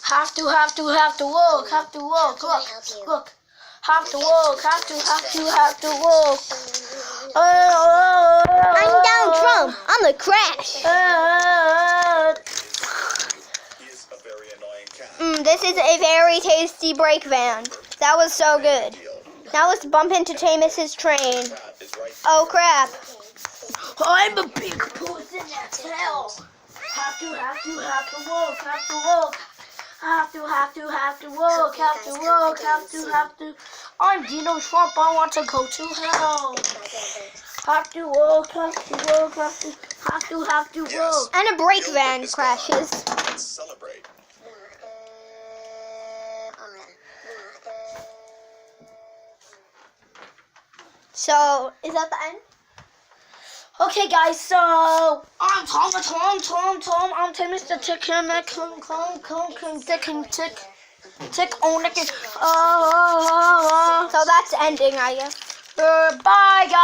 Have to walk. Look. Have to walk. I'm Donald Trump. I'm the Crash. This is a very tasty brake van. That was so good. Now let's bump into Tamus's train. Oh crap. I'm a big puss in that hell. Have to walk. I'm Donald Trump. I want to go to hell. Have to walk. And a brake van crashes. Let's celebrate. So, is that the end? Okay, guys. So I'm Tom. I'm Mr. Tick on it. So that's ending, I guess. Bye, guys.